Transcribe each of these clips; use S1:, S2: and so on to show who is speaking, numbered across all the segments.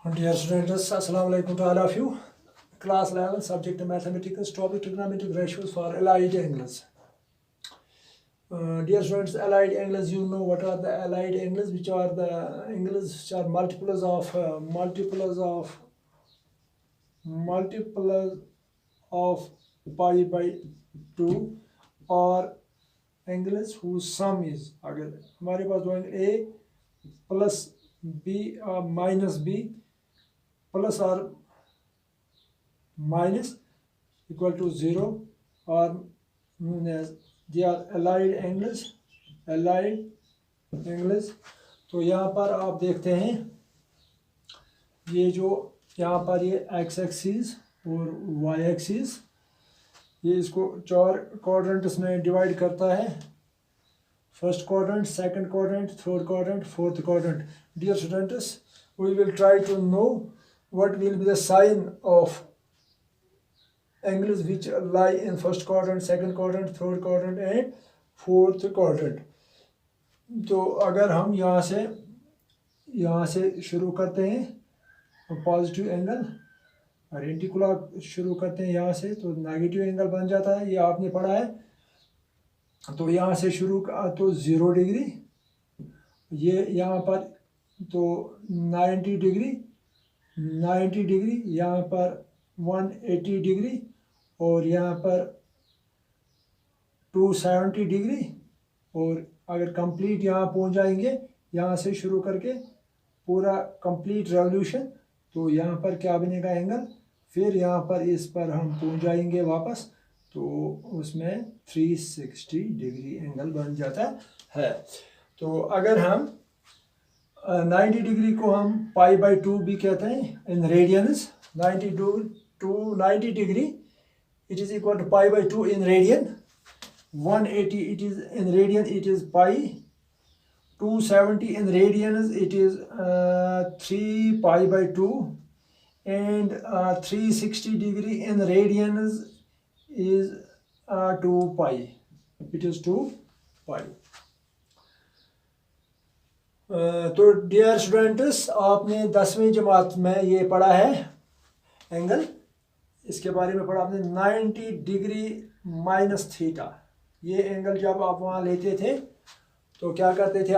S1: Dear students, Assalamu alaikum to all of you. Class 11, subject mathematics, topic trigonometric ratios for allied angles. Dear students, allied angles, you know what are the allied angles, which are the angles which are multiples of pi by 2, or angles whose sum is, अगर हमारे पास दो angle a plus b minus b plus or minus equal to 0 are known as they are allied angles. तो यहाँ पर आप देखते हैं ये जो यहाँ पर ये x एक्सिस और y एक्सिस, ये इसको 4 क्वाड्रेंट्स में डिवाइड करता है. First quadrant, second quadrant, third quadrant, fourth quadrant. Dear students, we will try to know what will be the sign of angles which lie in first quadrant, second quadrant, third quadrant and fourth quadrant. तो अगर हम यहाँ से शुरू करते हैं positive angle और anti clock शुरू करते हैं यहाँ से, तो नेगेटिव एंगल बन जाता है. ये आपने पढ़ा है. तो यहाँ से शुरू तो 0 डिग्री, ये यहाँ पर तो 90 डिग्री, यहाँ पर 180 डिग्री और यहाँ पर 270 डिग्री. और अगर कंप्लीट यहाँ पहुँच जाएंगे, यहाँ से शुरू करके पूरा कंप्लीट रेवोल्यूशन, तो यहाँ पर क्या बनेगा एंगल. फिर यहाँ पर इस पर हम पहुँच जाएंगे वापस, तो उसमें 360 डिग्री एंगल बन जाता है. तो अगर हम 90 डिग्री को हम पाई बाई 2 भी कहते हैं इन radiance. 90 degree it is equal to pi by 2 in radian. 180 it is in radian, it is pi. 270 in radians, it is 3 pi by 2. And 360 degree in radians is 2 pi. It is 2 pi. तो dear students, आपने 10वीं जमात में ये पढ़ा है angle, इसके बारे में पढ़ा आपने 90 डिग्री माइनस थीटा. ये एंगल जब आप वहाँ लेते थे तो क्या करते थे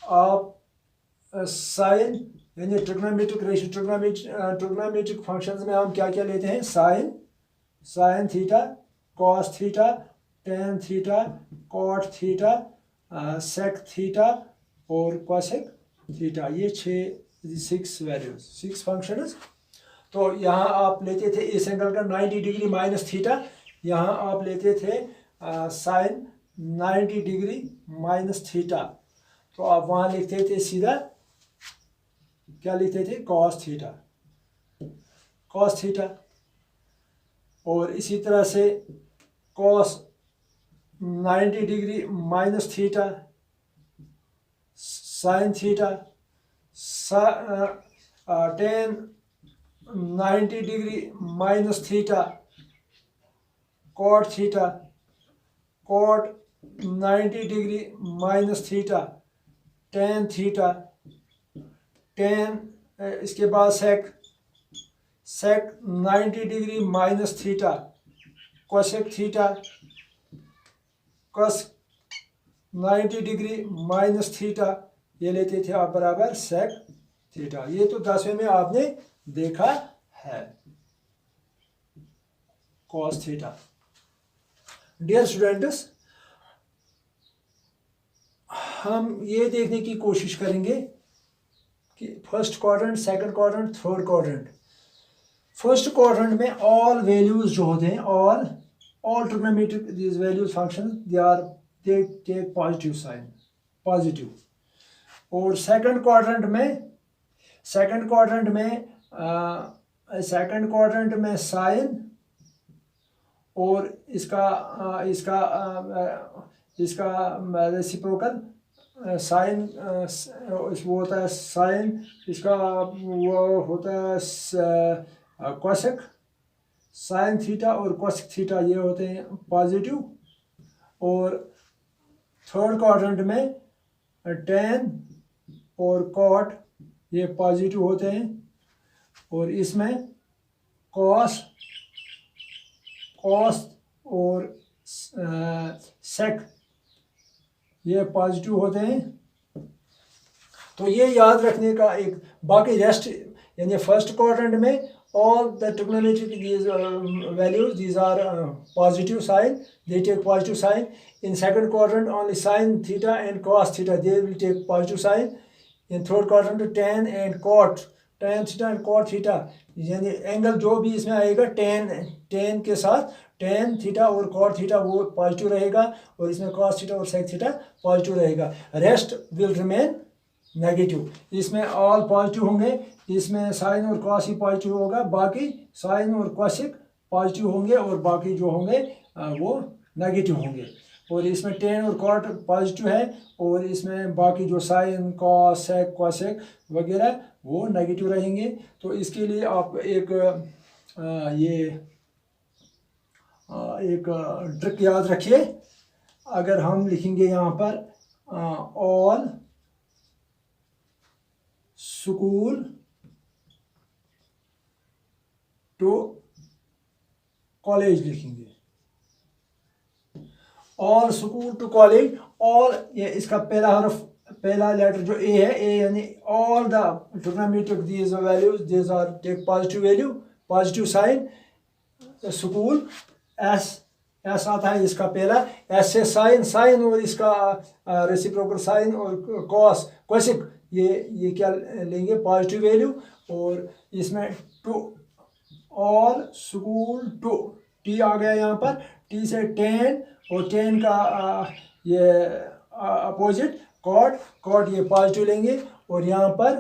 S1: आप साइन, यानी ट्रिग्नोमेट्रिक रेशियो, ट्रिग्नोमेट्रिक फंक्शंस में हम क्या क्या लेते हैं, sine theta, cos theta, tan theta, cot theta, sec theta और कॉसेक थीटा. ये 6 वैल्यूज, 6 फंक्शंस. तो यहाँ आप लेते थे इस एंगल का 90 डिग्री माइनस थीटा, यहाँ आप लेते थे साइन 90 डिग्री माइनस थीटा. तो आप वहाँ लिखते थे सीधा, क्या लिखते थे, कॉस थीटा. और इसी तरह से cos 90 degree minus theta, sine theta, tan 90 degree minus theta, cot 90 degree minus theta, tan theta, इसके बाद sec 90 degree minus theta, cosec theta, cos 90 degree minus theta. ये लेते थे आप बराबर सेक थीटा. ये तो 10वें में आपने देखा है, कॉस थीटा. डियर स्टूडेंट्स, हम ये देखने की कोशिश करेंगे कि first quadrant, second quadrant, third quadrant. First quadrant में ऑल वैल्यूज जो होते हैं, all trigonometric these values functions, they take positive sine, positive. और सेकंड क्वाड्रेंट में साइन और इसका रेसिप्रोकल साइन, वो होता है साइन, इसका वो होता है कोसेक. साइन थीटा और कोसेक थीटा ये होते हैं पॉजिटिव. और थर्ड क्वाड्रेंट में टेन और कॉट ये पॉजिटिव होते हैं, और इसमें कॉस और सेक ये पॉजिटिव होते हैं। तो ये याद रखने का एक, बाकी रेस्ट यानी फर्स्ट क्वाड्रेंट में all the trigonometric these values, these are positive sign, they take positive sign. In second quadrant only sin theta and cos theta, they will take positive sign. In third quadrant tan and cot, tan theta and cot theta, यानी angle जो भी इसमें आएगा tan के साथ tan theta और cot theta वो positive रहेगा, और इसमें cos थीटा और sec थीटा पॉजिटिव रहेगा। Rest will remain negative. इसमें ऑल पॉजिटिव होंगे, इसमें साइन और कॉस ही पॉजिटिव होगा, बाकी साइन और कॉसिक पॉजिटिव होंगे, और बाकी जो होंगे वो नेगेटिव होंगे। और इसमें टेन और कॉट पॉजिटिव है, और इसमें बाकी जो साइन कॉस सेक कॉसेक वगैरह वो नेगेटिव रहेंगे। तो इसके लिए आप एक ट्रिक याद रखिए। अगर हम लिखेंगे यहाँ पर ऑल स्कूल टू कॉलेज लिखेंगे, all school to college, all ये इसका पहला हर्फ, पहला लेटर जो ए है, ए यानी all the trigonometric these values these are take positive value, positive sine. School S आता है इसका पहला, एस से साइन और इसका रेसिप्रोकल साइन और कॉस कॉसिक ये क्या लेंगे पॉजिटिव वैल्यू। और इसमें to all school to, T आ गया यहाँ पर, टी से टेन, और टेन का ये अपोजिट कॉट ये पॉजिटिव लेंगे। और यहाँ पर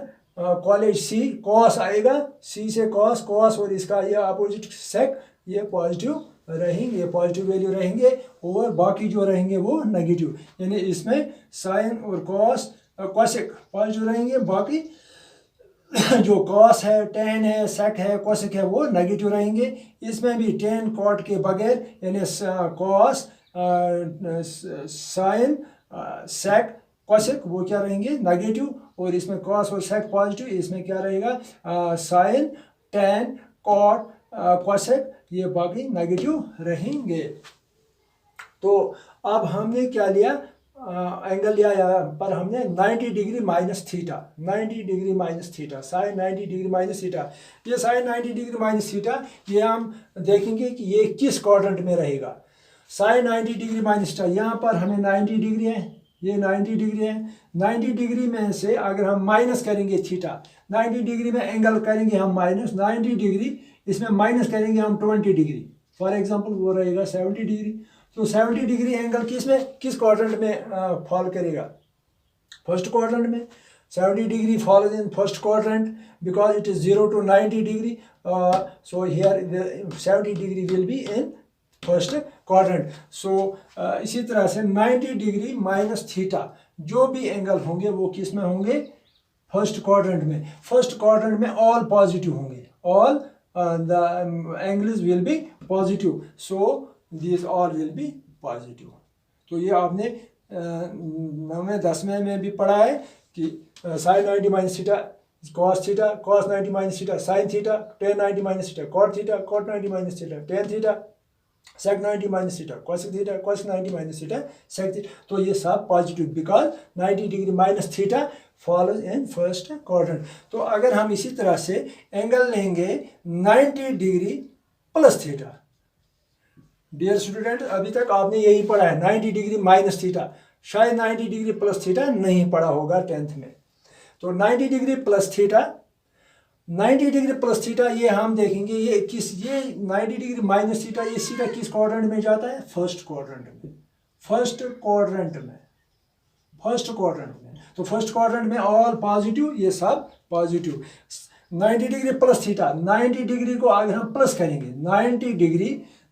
S1: कॉलेज सी कॉस आएगा, सी से कॉस और इसका ये अपोजिट सेक ये पॉजिटिव रहेंगे, पॉजिटिव वैल्यू रहेंगे, और बाकी जो रहेंगे वो नेगेटिव। यानी इसमें साइन और कॉस कॉसिक पॉजिटिव रहेंगे, बाकी जो कॉस है टेन है सेक है कॉसिक है वो नेगेटिव रहेंगे। इसमें भी टेन कॉट के बगैर यानी कॉस साइन सेक कॉसिक वो क्या रहेंगे नेगेटिव, और इसमें कॉस और सेक पॉजिटिव, इसमें क्या रहेगा साइन टेन कॉट कॉसिक ये बाकी नेगेटिव रहेंगे। तो अब हमने क्या लिया, एंगल लिया यहाँ पर हमने 90 degree minus theta, 90 degree minus theta, sine 90 degree minus theta. ये साइन 90 डिग्री माइनस थीटा ये हम देखेंगे कि ये किस क्वाड्रेंट में रहेगा। साइन 90 डिग्री माइनस थीटा, यहाँ पर हमें 90 डिग्री है, ये 90 डिग्री है। 90 डिग्री में से अगर हम माइनस करेंगे थीटा, 90 डिग्री में एंगल करेंगे हम माइनस, 90 डिग्री इसमें माइनस करेंगे हम 20 डिग्री, फॉर एग्जांपल वो रहेगा 70 डिग्री। तो 70 डिग्री एंगल किस क्वाड्रेंट में फॉल करेगा, फर्स्ट क्वाड्रेंट में। 70 degree follows in first quadrant because it is 0 to 90 degree, so here 70 degree will be in first quadrant. So इसी तरह से 90 डिग्री माइनस थीटा जो भी एंगल होंगे वो किस में होंगे, फर्स्ट क्वाड्रेंट में। फर्स्ट क्वाड्रेंट में ऑल पॉजिटिव होंगे, all the angles will be positive, so these all will be positive। तो ये आपने 9वें 10वें में भी पढ़ा है कि sine 90 minus theta cos 90 minus theta sine theta, tan 90 minus theta cot 90 minus theta tan theta, sec 90 minus theta cosec 90 minus theta sec theta. तो ये सब positive because 90 degree minus theta follows in first quadrant. तो अगर हम इसी तरह से angle लेंगे 90 degree plus theta, dear student अभी तक आपने यही पढ़ा है 90 डिग्री माइनस थीटा, शायद 90 डिग्री प्लस थीटा नहीं पढ़ा होगा 10th में। तो 90 degree plus theta, 90 degree plus theta ये हम देखेंगे ये 90 डिग्री माइनस थीटा ये सीधा किस क्वाड्रेंट में जाता है, फर्स्ट क्वाड्रेंट में, फर्स्ट क्वाड्रेंट में। तो फर्स्ट क्वाड्रेंट में ऑल पॉजिटिव, ये सब positive. 90 degree plus theta, 90 degree को अगर हम प्लस करेंगे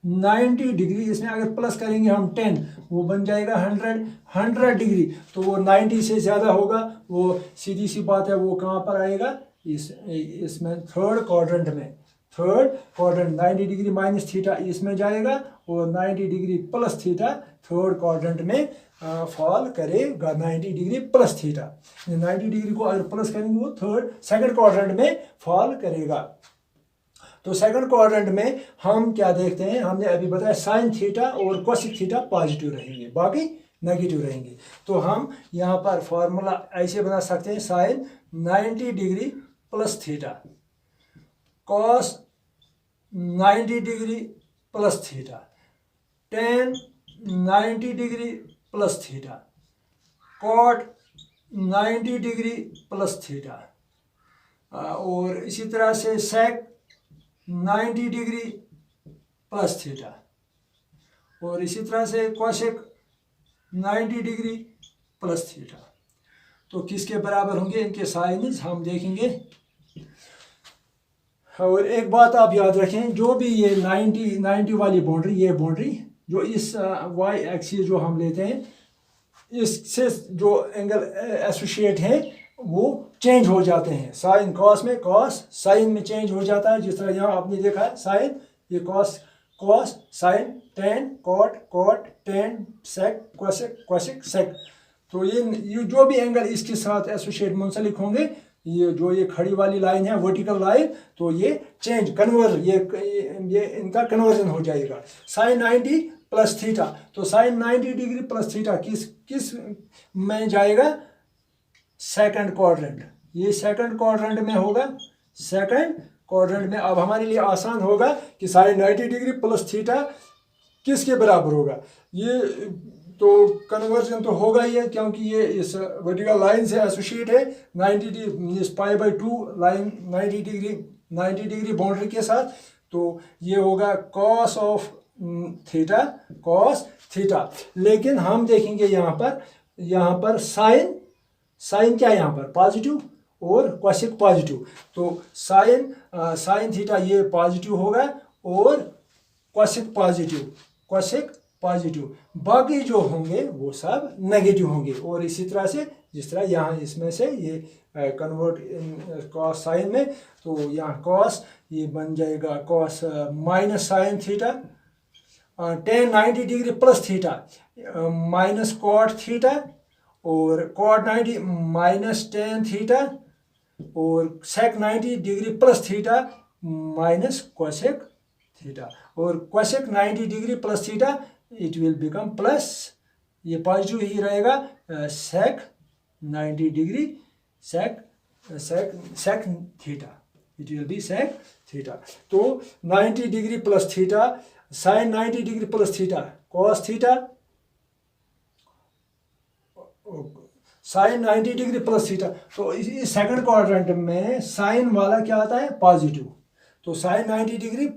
S1: 90 डिग्री इसमें अगर प्लस करेंगे हम 10 वो बन जाएगा 100 डिग्री। तो वो 90 से ज़्यादा होगा, वो सीधी सी बात है वो कहाँ पर आएगा, इसमें थर्ड क्वाड्रेंट में। 90 डिग्री माइनस थीटा इसमें जाएगा और 90 degree plus theta third quadrant में फॉल करेगा 90 डिग्री प्लस थीटा। 90 डिग्री को अगर प्लस करेंगे वो सेकंड क्वाड्रेंट में फॉल करेगा। तो सेकंड क्वाड्रेंट में हम क्या देखते हैं, हमने अभी बताया साइन थीटा और कोसेक थीटा पॉजिटिव रहेंगे, बाकी नेगेटिव रहेंगे। तो हम यहाँ पर फॉर्मूला ऐसे बना सकते हैं, sine 90 degree plus theta cos 90 degree plus theta tan 90 degree plus theta cot 90 degree plus theta, और इसी तरह से सेक 90 डिग्री प्लस थीटा, और इसी तरह से कोसेक 90 डिग्री प्लस थीटा। तो किसके बराबर होंगे इनके साइन्स हम देखेंगे। और एक बात आप याद रखें, जो भी ये 90 वाली बाउंड्री, ये बाउंड्री जो इस y एक्सिस जो हम लेते हैं, इससे जो एंगल एसोसिएट हैं वो चेंज हो जाते हैं। साइन कॉस में कॉस साइन में चेंज हो जाता है, जिस तरह यहाँ आपने देखा है साइन, ये cos cos sine tan cot cot tan sec cosec cosec sec. तो ये जो भी एंगल इसके साथ एसोसिएट मुंसलिक होंगे, ये खड़ी वाली लाइन है वर्टिकल लाइन, तो ये चेंज कन्वर्जन ये इनका कन्वर्जन हो जाएगा। साइन 90 प्लस थीटा, तो साइन 90 डिग्री प्लस थीटा किस में जाएगा, सेकंड क्वाड्रेंट। ये सेकंड क्वाड्रेंट में होगा, सेकंड क्वाड्रेंट में। अब हमारे लिए आसान होगा कि साइन 90 डिग्री प्लस थीटा किसके बराबर होगा। ये तो कन्वर्जन तो होगा ही है, क्योंकि ये इस वर्टिकल लाइन से एसोसिएट है 90 डिग्री, इस π/2 लाइन 90 डिग्री बाउंड्री के साथ। तो ये होगा cos of theta cos theta. लेकिन हम देखेंगे यहाँ पर साइन क्या है, यहाँ पर पॉजिटिव और कोसेक पॉजिटिव। तो साइन थीटा ये पॉजिटिव होगा और कोसेक पॉजिटिव, बाकी जो होंगे वो सब नेगेटिव होंगे। और इसी तरह से जिस तरह यहाँ इसमें से ये कन्वर्ट कॉस साइन में, तो यहाँ कॉस ये बन जाएगा cos minus sine theta tan 90 degree plus theta minus cot theta, और कॉट 90 माइनस टेन थीटा, और sec 90 degree plus theta minus cosec theta, और cosec 90 degree plus theta it will become plus, ये positive ही रहेगा, sec 90 degree sec theta, it will be sec theta. तो 90 degree plus theta sine 90 degree plus theta cos theta, sine 90 degree plus theta. तो इस second quadrant में sign वाला क्या आता है, पॉजिटिव। तो sine 90 degree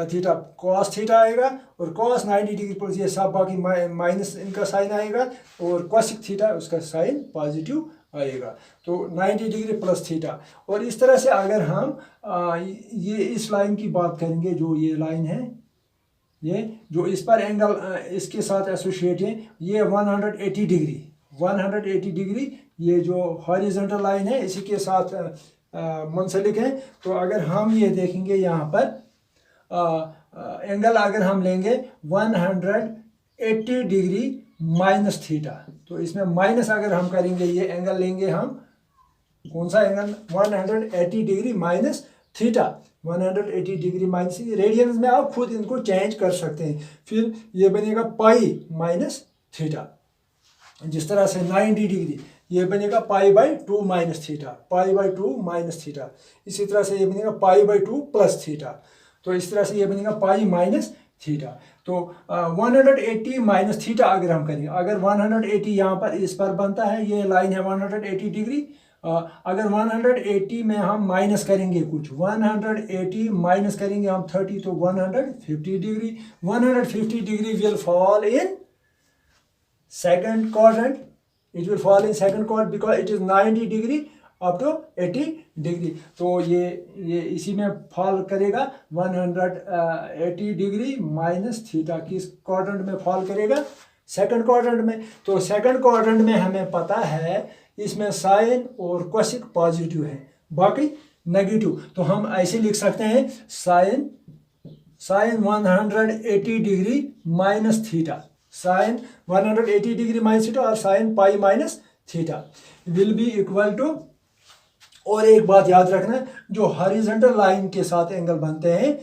S1: theta cos theta आएगा, और कॉस 90 डिग्री प्लस ये सब बाकी माइनस इनका साइन आएगा, और कोसेक थीटा उसका साइन पॉजिटिव आएगा। तो 90 डिग्री प्लस थीटा। और इस तरह से अगर हम ये इस लाइन की बात करेंगे, जो ये लाइन है, ये जो इस पर एंगल इसके साथ एसोसिएट है, ये 180 डिग्री ये जो हॉरिजॉन्टल लाइन है इसी के साथ मुंसलिक है। तो अगर हम ये देखेंगे यहाँ पर एंगल अगर हम लेंगे 180 डिग्री माइनस थीटा, तो इसमें माइनस अगर हम करेंगे, ये एंगल लेंगे हम, कौन सा angle, 180 degree minus theta, 180 degree minus, radians में आप खुद इनको चेंज कर सकते हैं। फिर ये बनेगा पाई माइनस थीटा, जिस तरह से 90 डिग्री ये बनेगा π/2 माइनस थीटा, π/2 माइनस थीटा। इसी तरह से ये बनेगा π/2 प्लस थीटा। तो इस तरह से ये बनेगा पाई माइनस थीटा। तो 180 माइनस थीटा अगर हम करेंगे, अगर 180 यहाँ पर इस पर बनता है, ये लाइन है 180 डिग्री, अगर 180 में हम माइनस करेंगे कुछ, 180 माइनस करेंगे हम 30, तो 150 degree, 150 degree will fall in second quadrant, it will fall in second quadrant because it is 90 degree up to 80 degree. तो ये इसी में फॉल करेगा 180 डिग्री माइनस थीटा, किस क्वाड्रेंट में फॉल करेगा, सेकंड क्वाड्रेंट में। तो सेकंड क्वाड्रेंट में हमें पता है इसमें साइन और कोसेक पॉजिटिव है, बाकी नेगेटिव। तो हम ऐसे लिख सकते हैं sine 180 degree minus theta, sine 180 degree minus theta और sine pi minus theta will be equal to. और एक बात याद रखना, जो हॉरिजॉन्टल लाइन के साथ एंगल बनते हैं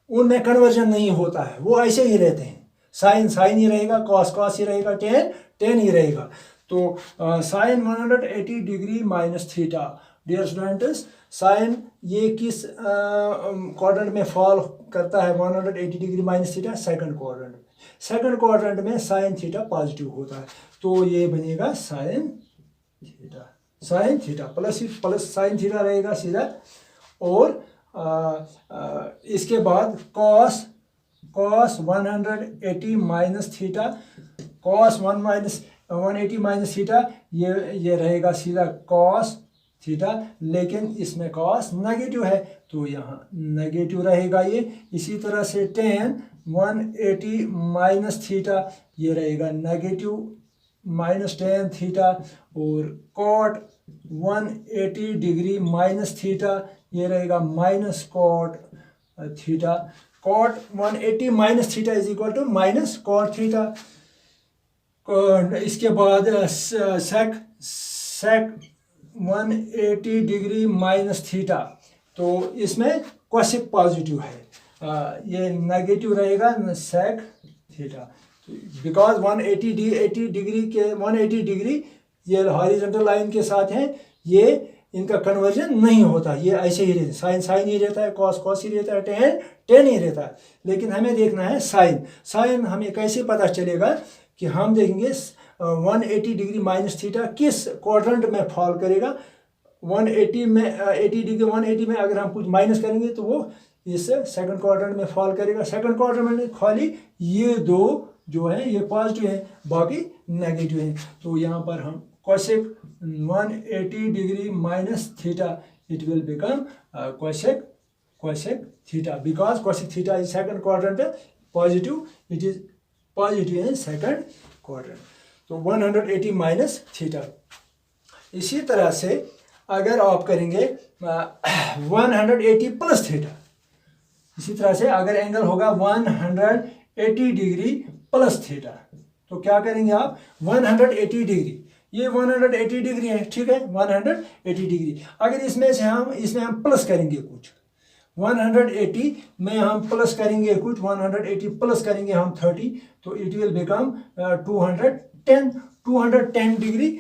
S1: उनमें कन्वर्जन नहीं होता है, वो ऐसे ही रहते हैं। साइन साइन ही रहेगा, कॉस कॉस ही रहेगा, टेन टेन ही रहेगा। तो sine 180 degree minus theta, dear students, sine ये किस क्वाड्रेंट में फॉल करता है? 180 degree minus theta second quadrant में। सेकंड क्वाड्रेंट में साइन थीटा पॉजिटिव होता है, तो ये बनेगा sine theta. Sine theta plus sine theta रहेगा सीधा। और इसके बाद cos 180 minus theta, cos 180 minus theta, ये रहेगा सीधा कॉस थीटा, लेकिन इसमें कॉस नेगेटिव है तो यहाँ नेगेटिव रहेगा ये। इसी तरह से टेन 180 माइनस थीटा, ये रहेगा नेगेटिव माइनस टेन थीटा। और कॉट 180 डिग्री माइनस थीटा, ये रहेगा minus cot theta. Cot 180 minus theta is equal to minus cot theta. इसके बाद सेक 180 डिग्री माइनस थीटा, तो इसमें कोसेक पॉजिटिव है, ये नेगेटिव रहेगा सेक थीटा। बिकॉज 180 डिग्री ये हॉरिजॉन्टल लाइन के साथ हैं, ये इनका कन्वर्जन नहीं होता, ये ऐसे ही रहता है। साइन साइन ही रहता है, कॉस कॉस ही रहता है, टेन टेन ही रहता है। लेकिन हमें देखना है साइन। साइन हमें कैसे पता चलेगा कि हम देखेंगे 180 डिग्री माइनस थीटा किस क्वाड्रेंट में फॉल करेगा। 180 में 180 में अगर हम कुछ माइनस करेंगे तो वो इस सेकंड क्वाड्रेंट में फॉल करेगा। सेकंड क्वाड्रेंट में खाली ये दो जो है ये पॉजिटिव है, बाकी नेगेटिव है। तो यहाँ पर हम cosec 180 degree minus theta, it will become cosec theta, because cosec theta is second quadrant positive, it is positive in second quadrant. तो 180 माइनस थीटा। इसी तरह से अगर आप करेंगे 180 प्लस थीटा, इसी तरह से अगर एंगल होगा 180 डिग्री प्लस थीटा, तो क्या करेंगे आप? 180 डिग्री, ये 180 डिग्री है, ठीक है, 180 डिग्री। अगर इसमें हम प्लस करेंगे कुछ, 180 में हम प्लस करेंगे कुछ, 180 प्लस करेंगे हम 30, तो इट विल बिकम 210 डिग्री।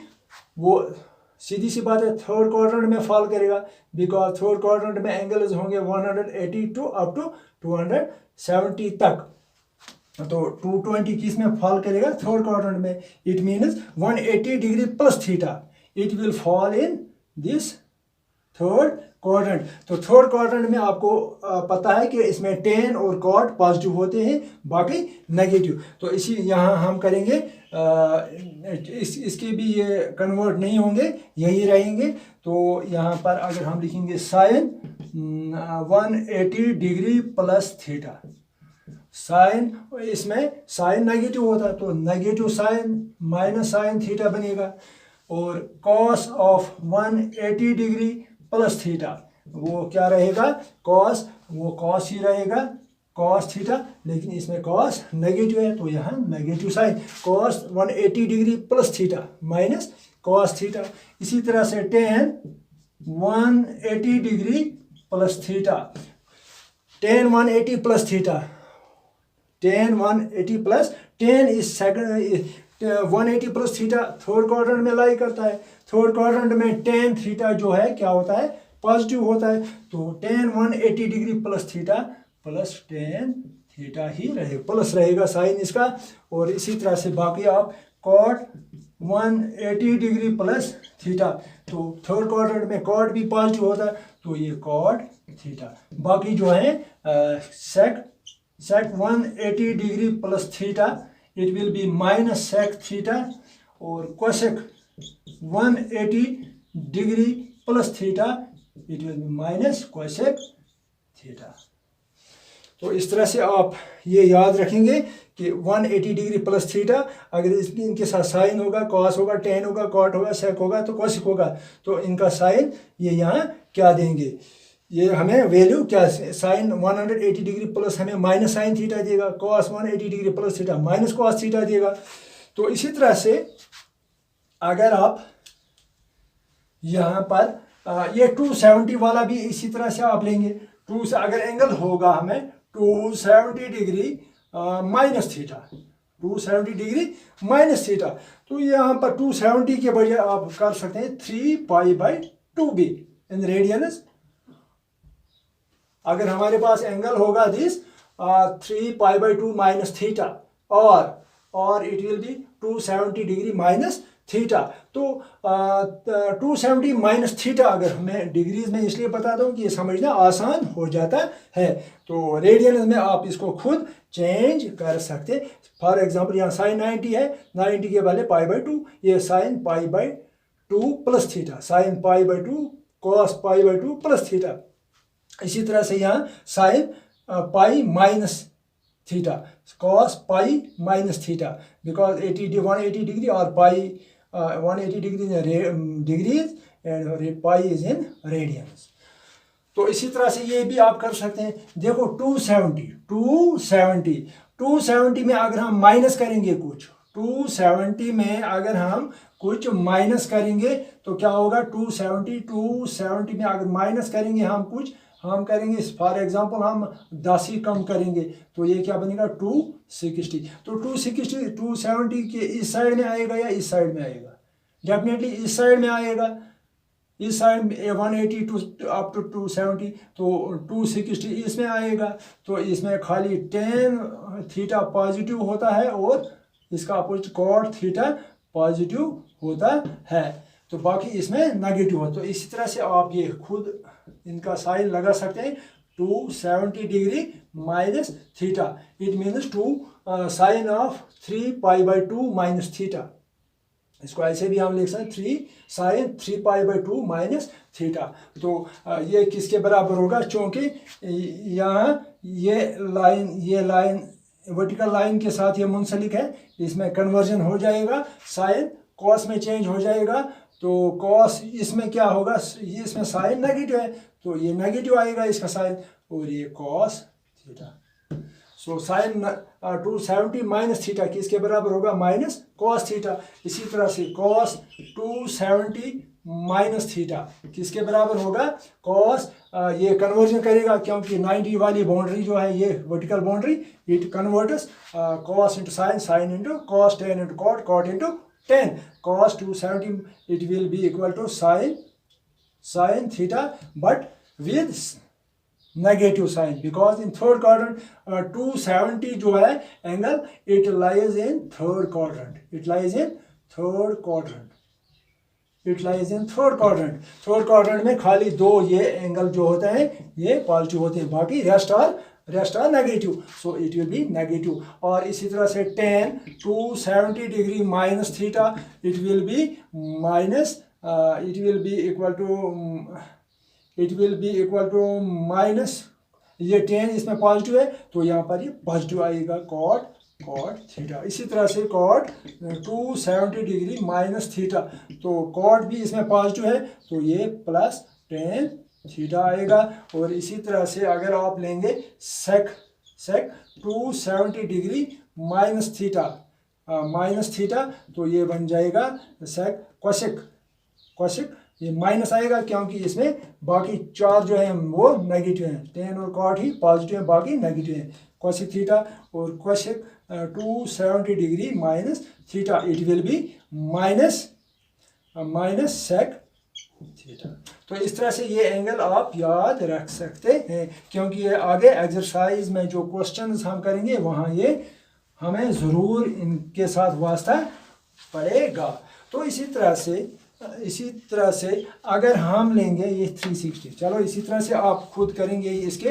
S1: वो सीधी सी बात है, थर्ड क्वाड्रेंट में फॉल करेगा, बिकॉज थर्ड क्वाड्रेंट में एंगल्स होंगे 180 टू अप टू 270 तक। तो 220 किस में फॉल करेगा? थर्ड क्वाड्रेंट में। It means 180 degree plus theta, it will fall in this third quadrant. तो थर्ड क्वाड्रेंट में आपको पता है कि इसमें टेन और कॉट पॉजिटिव होते हैं, बाकी नेगेटिव। तो इसी यहाँ हम करेंगे इसके भी ये कन्वर्ट नहीं होंगे, यही रहेंगे। तो यहाँ पर अगर हम लिखेंगे sine 180 degree plus theta, sine, इसमें साइन नेगेटिव होता है तो negative sine minus sine theta बनेगा। और cos of 180 degree plus theta, वो क्या रहेगा? कॉस, वो कॉस ही रहेगा, कॉस थीटा, लेकिन इसमें कॉस नेगेटिव है तो यहाँ negative sine. Cos 180 degree plus theta minus cos theta. इसी तरह से tan 180 degree plus theta, tan 180 plus theta, tan 180 plus, tan is second, 180 plus theta third quadrant में लाई करता है। थर्ड क्वाड्रेंट में टेन थीटा जो है क्या होता है? पॉजिटिव होता है। तो tan 180 degree plus theta plus tan theta ही रहेगा, प्लस रहेगा साइन इसका। और इसी तरह से बाकी आप कॉट 180 डिग्री प्लस थीटा, तो थर्ड क्वाड्रेंट में कॉट भी पॉजिटिव होता है तो ये कॉट थीटा। बाकी जो है sec 180 degree plus theta, it will be minus sec theta. और cosec 180 degree plus theta, it will be minus cosec theta. तो इस तरह से आप ये याद रखेंगे कि 180 डिग्री प्लस थीटा, अगर इनके साथ साइन होगा, कॉस होगा, टेन होगा, कॉट होगा, सेक होगा, तो कोसेक होगा, तो इनका साइन ये यहाँ क्या देंगे? ये हमें वैल्यू क्या साइन 180 डिग्री प्लस हमें माइनस साइन थीटा देगा, cos 180 degree plus theta minus cos theta देगा। तो इसी तरह से अगर आप यहाँ पर ये 270 वाला भी इसी तरह से आप लेंगे, टू से अगर एंगल होगा हमें 270 degree minus theta, 270 degree minus theta, तो यहाँ पर 270 के बजाय आप कर सकते हैं 3π/2 भी इन रेडियंस। अगर हमारे पास एंगल होगा दिस 3π/2 माइनस थीटा और it will B 270 degree minus theta. तो 270 माइनस थीटा अगर हमें डिग्रीज में इसलिए बता दूं कि ये समझना आसान हो जाता है। तो रेडियंस में आप इसको खुद चेंज कर सकते। फॉर एग्जांपल यहाँ साइन 90 है, 90 के बदले π/2, ये sine π/2 plus theta, sine π/2 cos π/2 plus theta. इसी तरह से यहाँ sine pi minus theta, cos pi minus theta, because 180 degree और pi 180 degrees and pi is in radians. तो इसी तरह से ये भी आप कर सकते हैं। देखो 270 में अगर हम माइनस करेंगे कुछ, 270 में अगर हम कुछ माइनस करेंगे तो क्या होगा, 270 में अगर माइनस करेंगे हम कुछ, हम करेंगे फॉर एग्जांपल हम 10 ही कम करेंगे तो ये क्या बनेगा 260। तो 270 के इस साइड में आएगा या इस साइड में आएगा, डेफिनेटली इस साइड में आएगा, इस साइड में 180 अप टू 270, तो 260 इसमें आएगा। तो इसमें खाली tan थीटा पॉजिटिव होता है और इसका अपोजिट cot थीटा पॉजिटिव होता है, तो बाकी इसमें नेगेटिव हो। तो इसी तरह से आप ये खुद इनका साइन लगा सकते हैं 270 degree minus theta, it means sine of 3π/2 minus theta. इसको ऐसे भी हम लिख सकते हैं 3 साइन 3π/2 माइनस थीटा। तो ये किसके बराबर होगा, क्योंकि यहाँ ये लाइन वर्टिकल लाइन के साथ ये मुंसलिक है, इसमें कन्वर्जन हो जाएगा, साइन कॉस में चेंज हो जाएगा। तो कॉस इसमें क्या होगा, ये इसमें साइन नेगेटिव है तो ये नेगेटिव आएगा इसका साइन, और ये cos theta. So sign 270 minus theta किसके बराबर होगा, माइनस कॉस थीटा। इसी तरह से कॉस 270 माइनस थीटा किसके बराबर होगा, कॉस ये कन्वर्जन करेगा क्योंकि 90 वाली बाउंड्री जो है ये vertical boundary, it converts cos into sine, sine into cos, tan into cot, cot into tan, cos 270 it will be equal to sin theta but with negative sign, because in third quadrant 270 जो है angle it lies in third quadrant, it lies in third quadrant में खाली दो ये angle जो होते हैं ये पॉजिटिव होते हैं, बाकी rest are negative, so it will be negative. और इसी तरह से tan 270 degree minus theta it will be equal to minus, ये tan इसमें पॉजिटिव है तो यहाँ पर ये पॉजिटिव आएगा cot थीटा। इसी तरह से cot 270 डिग्री माइनस थीटा, तो cot भी इसमें पॉजिटिव है तो ये प्लस tan थीटा आएगा। और इसी तरह से अगर आप लेंगे sec 270 डिग्री माइनस थीटा तो ये बन जाएगा sec cosec, ये माइनस आएगा क्योंकि इसमें बाकी चार जो है वो नेगेटिव हैं, tan और cot ही पॉजिटिव हैं बाकी नेगेटिव हैं, cosec थीटा और cosec 270 degree minus theta it will be minus sec theta. तो इस तरह से ये एंगल आप याद रख सकते हैं, क्योंकि ये आगे एक्सरसाइज में जो क्वेश्चंस हम करेंगे वहाँ ये हमें ज़रूर इनके साथ वास्ता पड़ेगा। तो इसी तरह से अगर हम लेंगे ये 360, चलो इसी तरह से आप खुद करेंगे इसके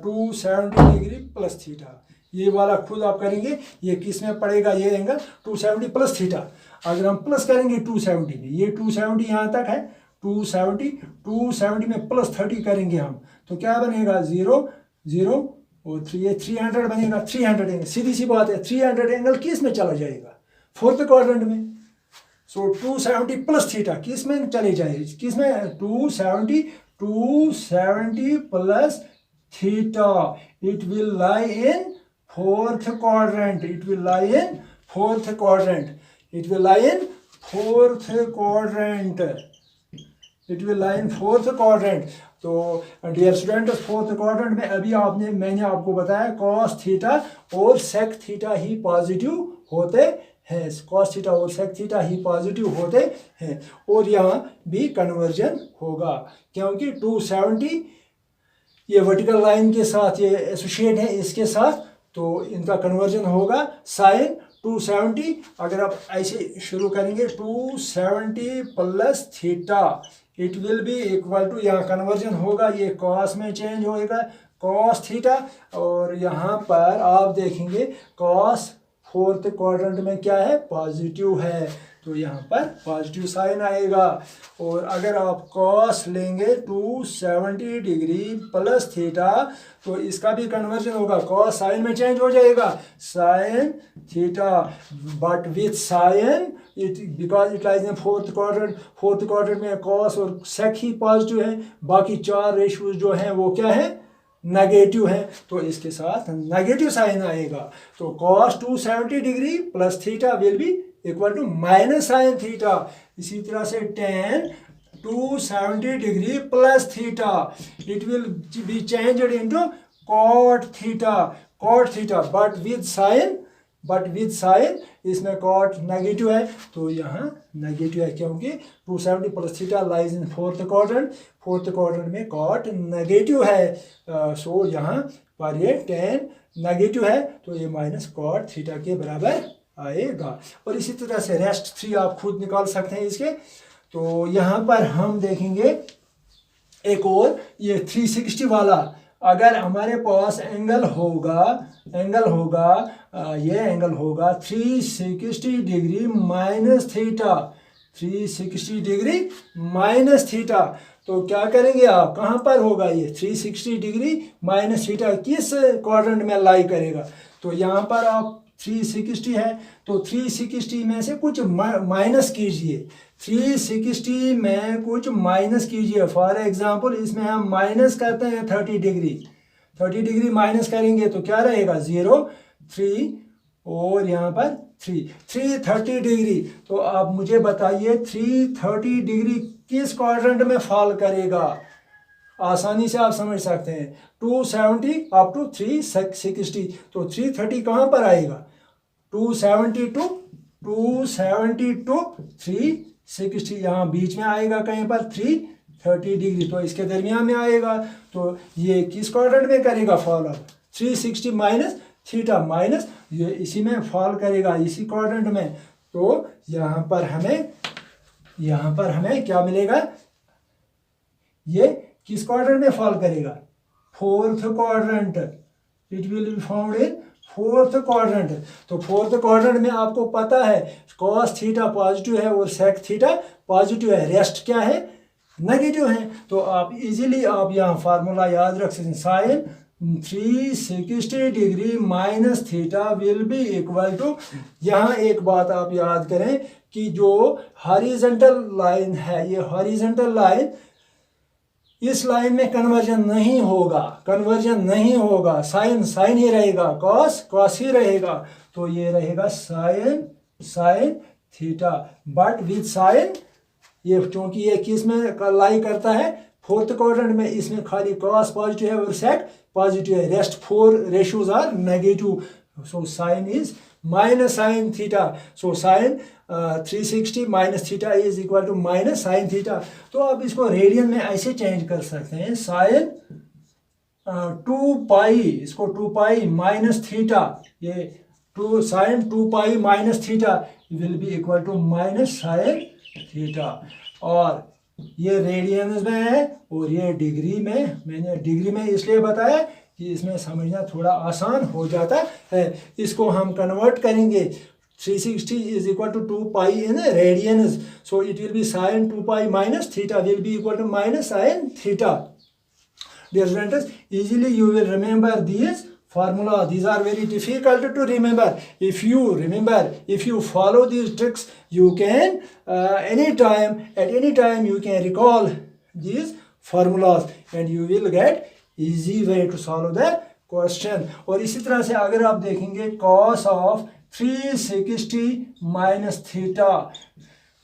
S1: 270 डिग्री प्लस थीटा, ये वाला खुद आप करेंगे, ये किस में पड़ेगा, ये एंगल 270 प्लस थीटा। अगर हम प्लस करेंगे 270 में, ये 270 यहाँ तक है, 270 में प्लस 30 करेंगे हम तो क्या बनेगा 0 और 300 बनेगा, 300 एंगल, सीधी सी बात है 300 एंगल किस में चला जाएगा, फोर्थ क्वाड्रेंट में। सो 270 प्लस थीटा किस में चले जाए, किस में 270 plus theta, it will lie in fourth quadrant, it will lie in fourth quadrant, it will lie in fourth quadrant, it will lie in fourth quadrant. तो डियर स्टूडेंट फोर्थ क्वाड्रेंट में अभी मैंने आपको बताया कॉस थीटा और sec theta ही positive होते हैं, cos theta और सेक थीटा ही पॉजिटिव होते हैं, और यहाँ भी कन्वर्जन होगा क्योंकि 270 ये वर्टिकल लाइन के साथ ये एसोसिएट है इसके साथ, तो इनका कन्वर्जन होगा साइन 270। अगर आप ऐसे शुरू करेंगे 270 plus theta, it will be equal to, यहाँ कन्वर्जन होगा, ये कॉस में चेंज होएगा कॉस थीटा, और यहाँ पर आप देखेंगे कॉस फोर्थ क्वाड्रेंट में क्या है, पॉजिटिव है, तो यहाँ पर पॉजिटिव साइन आएगा। और अगर आप कॉस लेंगे 270 डिग्री प्लस थीटा, तो इसका भी कन्वर्जन होगा, कॉस साइन में चेंज हो जाएगा sine theta, but with sine it because it lies in fourth quadrant, fourth quadrant में कॉस और सेक ही पॉजिटिव है, बाकी चार रेशियोज जो हैं वो क्या है, नेगेटिव है, तो इसके साथ नेगेटिव साइन आएगा। तो cos 270 degree plus theta will be equal to minus sine theta. इसी तरह से tan 270 degree plus theta, it will be changed into cot theta but with sine इसमें कॉट नेगेटिव है, तो यहाँ नेगेटिव है क्योंकि 270 plus theta lies in fourth quadrant में कॉट नेगेटिव है, सो यहाँ पर ये टेन नेगेटिव है, तो ये माइनस कॉट थीटा के बराबर आएगा। और इसी तरह से रेस्ट 3 आप खुद निकाल सकते हैं इसके। तो यहाँ पर हम देखेंगे एक और ये 360 वाला, अगर हमारे पास एंगल होगा ये एंगल होगा 360 degree minus theta, 360 degree minus theta, तो क्या करेंगे आप, कहाँ पर होगा ये 360 डिग्री माइनस थीटा, किस क्वाड्रेंट में लाई करेगा, तो यहाँ पर आप 360 है तो 360 में से कुछ माइनस कीजिए, 360 में कुछ माइनस कीजिए। फॉर एग्जांपल इसमें हम माइनस करते हैं 30 डिग्री माइनस करेंगे तो क्या रहेगा 0 3 और यहाँ पर 330 डिग्री। तो आप मुझे बताइए 330 डिग्री किस क्वाड्रेंट में फॉल करेगा, आसानी से आप समझ सकते हैं 270 अप टू 360, तो 330 कहाँ पर आएगा 270 टू 360, यहाँ बीच में आएगा कहीं पर 330 डिग्री, तो इसके दरमियान में आएगा, तो ये किस क्वाड्रेंट में करेगा फॉल, 360 माइनस थीटा माइनस ये इसी में फॉल करेगा, इसी क्वाड्रेंट में, तो यहाँ पर हमें क्या मिलेगा, ये किस क्वाड्रेंट में फॉल करेगा, fourth quadrant, it will be found in fourth quadrant. तो फोर्थ क्वाड्रेंट में आपको पता है कॉस थीटा पॉजिटिव है और सेक थीटा पॉजिटिव है, रेस्ट क्या है नेगेटिव है, तो आप इजीली आप यहाँ फार्मूला याद रख सकते हैं, sine 360 degree minus theta will be equal to, यहाँ एक बात आप याद करें कि जो हॉरिजॉन्टल लाइन है, ये हॉरिजॉन्टल लाइन इस लाइन में कन्वर्जन नहीं होगा, साइन ही रहेगा, कॉस ही रहेगा, तो ये रहेगा sine theta, but with sine ये क्योंकि ये किस में लाई करता है फोर्थ क्वाड्रेंट में, इसमें खाली कॉस पॉजिटिव है और सेक पॉजिटिव है, rest 4 ratios are negative, so sine is minus sine theta, so sine 360 minus theta is equal to minus sine theta. तो आप इसको रेडियन में ऐसे चेंज कर सकते हैं, साइन 2 पाई, इसको 2 पाई माइनस थीटा, ये sine 2 pi minus theta will be equal to minus sine theta, और ये रेडियन में है और ये डिग्री में, मैंने डिग्री में इसलिए बताया कि इसमें समझना थोड़ा आसान हो जाता है। इसको हम कन्वर्ट करेंगे, 360 is equal to 2 pi in radians, so it will be sine 2 pi minus theta will be equal to minus sine theta. Dear students, easily you will remember these formula. These are very difficult to remember. If you follow these tricks, you can at any time you can recall these formulas and you will get easy way to solve the question. और इसी तरह से अगर आप देखेंगे cos of 360 minus theta,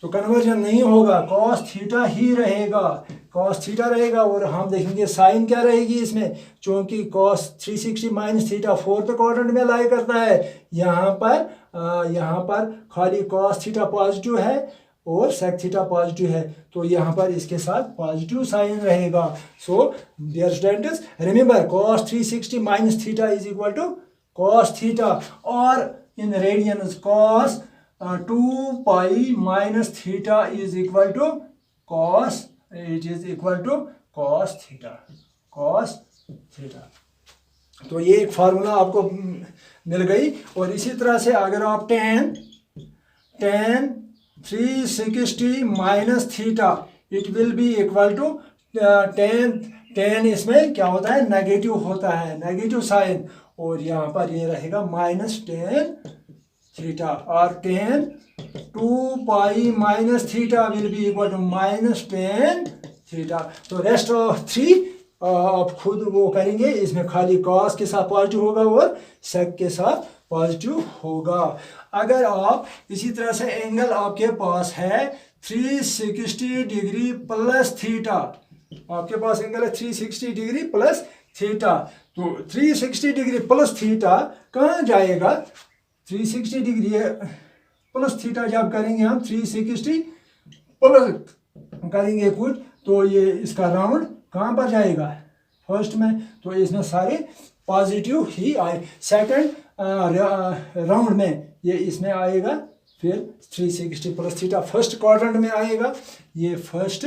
S1: तो conversion नहीं होगा, cos थीटा ही रहेगा, cos थीटा रहेगा। और हम देखेंगे साइन क्या रहेगी इसमें, चूंकि cos 360 minus theta fourth quadrant में लाई करता है, यहाँ पर खाली cos थीटा पॉजिटिव है और sec थीटा पॉजिटिव है, तो यहाँ पर इसके साथ पॉजिटिव साइन रहेगा। So dear students, remember cos 360 minus theta is equal to cos theta, और in radians cos 2 pi minus theta is equal to cos theta। तो ये एक फार्मूला आपको मिल गई। और इसी तरह से अगर आप tan 360 minus theta it will be equal to tan इसमें क्या होता है, नेगेटिव होता है, नेगेटिव साइन, और यहाँ पर ये रहेगा माइनस tan थीटा, और tan 2 pi minus theta will be equal to minus tan theta. तो रेस्ट ऑफ 3 आप खुद वो करेंगे, इसमें खाली cos के साथ पॉजिटिव होगा और sec के साथ पॉजिटिव होगा। अगर आप इसी तरह से एंगल आपके पास है 360 डिग्री प्लस थीटा, आपके पास एंगल है 360 डिग्री प्लस थीटा, तो 360 डिग्री प्लस थीटा कहाँ जाएगा, 360 डिग्री प्लस थीटा जब करेंगे हम 360 प्लस करेंगे कुछ, तो ये इसका राउंड कहाँ पर जाएगा, फर्स्ट में, तो इसमें सारे पॉजिटिव ही आए। सेकंड राउंड में ये इसमें आएगा, फिर 360 प्लस थीटा फर्स्ट क्वाड्रेंट में आएगा, ये फर्स्ट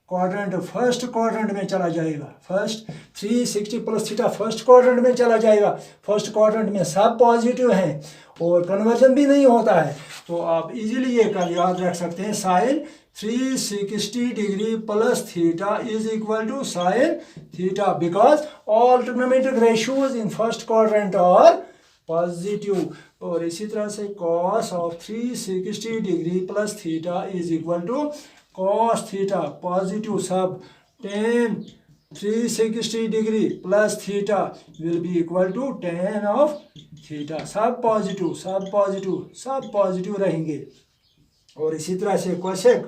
S1: क्वाड्रेंट में चला जाएगा, first 360 plus theta first quadrant में चला जाएगा। फर्स्ट क्वाड्रेंट में सब पॉजिटिव हैं और कन्वर्जन भी नहीं होता है, तो आप इजीली ये याद रख सकते हैं, sine 360 degree plus theta is equal to sine theta, because all trigonometric ratios in first quadrant are positive. और इसी तरह से cos of 360 degree plus theta is equal to cos theta positive, सब tan 360 degree plus theta will be equal to tan of theta, सब positive रहेंगे। और इसी तरह से cosec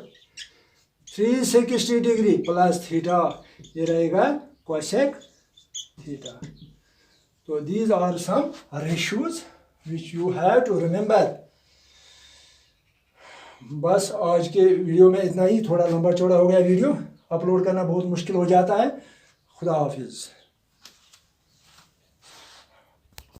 S1: 360 डिग्री प्लस थीटा, ये रहेगा cosec थीटा। तो these are some ratios which you have to remember। बस आज के वीडियो में इतना ही, थोड़ा लंबा चौड़ा हो गया वीडियो, अपलोड करना बहुत मुश्किल हो जाता है। खुदा हाफिज़।